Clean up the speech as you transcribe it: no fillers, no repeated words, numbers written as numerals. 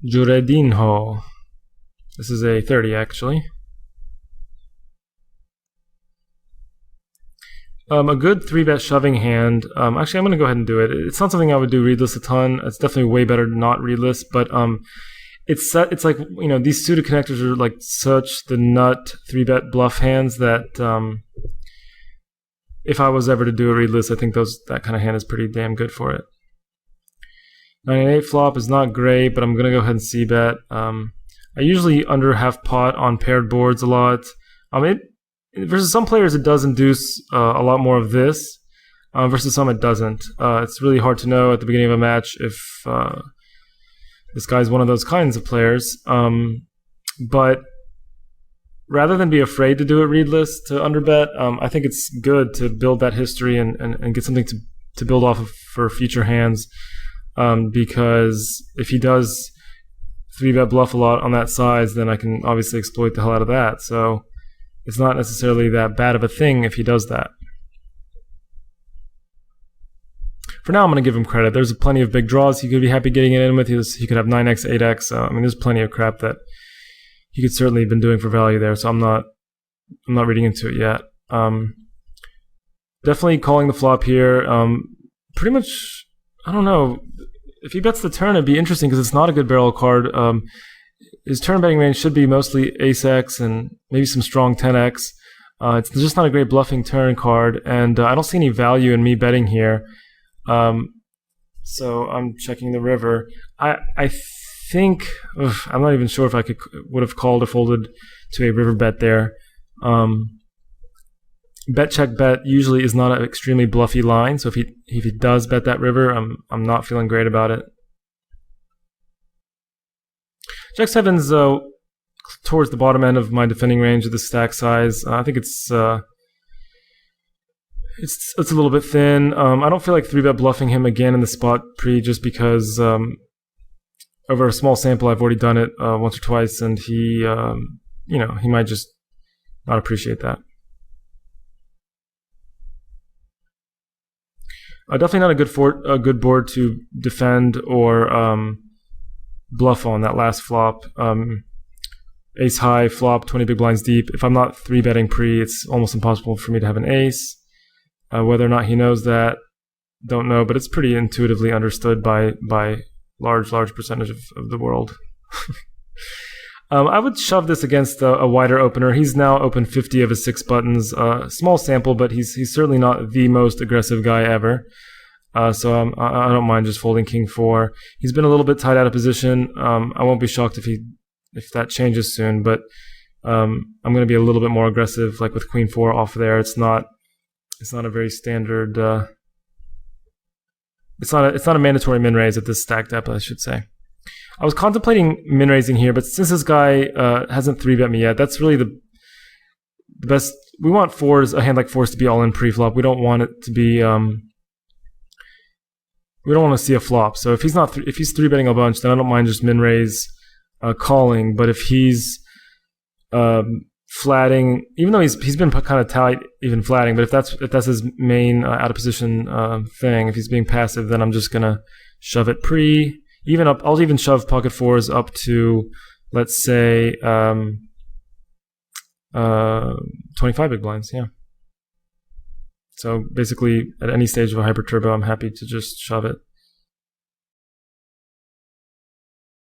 Juredinho. This is a 30 actually. A good 3-bet shoving hand. Actually, I'm going to go ahead and do it. It's not something I would do readless a ton. It's definitely way better to not readless, but it's like, you know, these suited connectors are like such the nut 3-bet bluff hands that if I was ever to do a readless, I think that kind of hand is pretty damn good for it. 9-8 flop is not great, but I'm going to go ahead and c-bet. I usually under half pot on paired boards a lot. Versus some players, it does induce a lot more of this. Versus some, it doesn't. It's really hard to know at the beginning of a match if this guy's one of those kinds of players. But rather than be afraid to do it readless to underbet, I think it's good to build that history and get something to build off of for future hands. Because if he does 3-bet bluff a lot on that size, then I can obviously exploit the hell out of that. So it's not necessarily that bad of a thing if he does that. For now, I'm going to give him credit. There's plenty of big draws he could be happy getting it in with. He could have 9x, 8x. There's plenty of crap that he could certainly have been doing for value there. So I'm not reading into it yet. Definitely calling the flop here. Pretty much, I don't know. If he bets the turn, it'd be interesting because it's not a good barrel card. His turn betting range should be mostly ace-x and maybe some strong 10x. It's just not a great bluffing turn card, and I don't see any value in me betting here. So I'm checking the river. I think I'm not even sure if I would have called or folded to a river bet there. Bet check bet usually is not an extremely bluffy line, so if he does bet that river, I'm not feeling great about it. Jack 7's towards the bottom end of my defending range of the stack size. I think it's a little bit thin. I don't feel like 3-bet bluffing him again in the spot pre, just because over a small sample I've already done it once or twice, and he might just not appreciate that. Definitely not a good board to defend or bluff on that last flop. Ace high flop, 20 big blinds deep. If I'm not 3-betting pre, it's almost impossible for me to have an ace. Whether or not he knows that, don't know, but it's pretty intuitively understood by large percentage of the world. I would shove this against a wider opener. He's now opened 50 of his 6 buttons. Small sample, but he's certainly not the most aggressive guy ever. So I don't mind just folding king 4. He's been a little bit tight out of position. I won't be shocked if that changes soon, but I'm going to be a little bit more aggressive, like with queen 4 off there. It's not a very standard. It's not a mandatory min raise at this stack depth, I should say. I was contemplating min raising here, but since this guy hasn't 3-bet me yet, that's really the best. We want a hand like 4s to be all in pre-flop. We don't want it to be. We don't want to see a flop. So if he's 3-betting a bunch, then I don't mind just min raise calling. But if he's flatting, even though he's been kind of tight, even flatting, but if that's his main out of position thing, if he's being passive, then I'm just gonna shove it pre. I'll even shove pocket 4s up to, let's say, 25 big blinds. Yeah. So basically, at any stage of a hyper turbo, I'm happy to just shove it.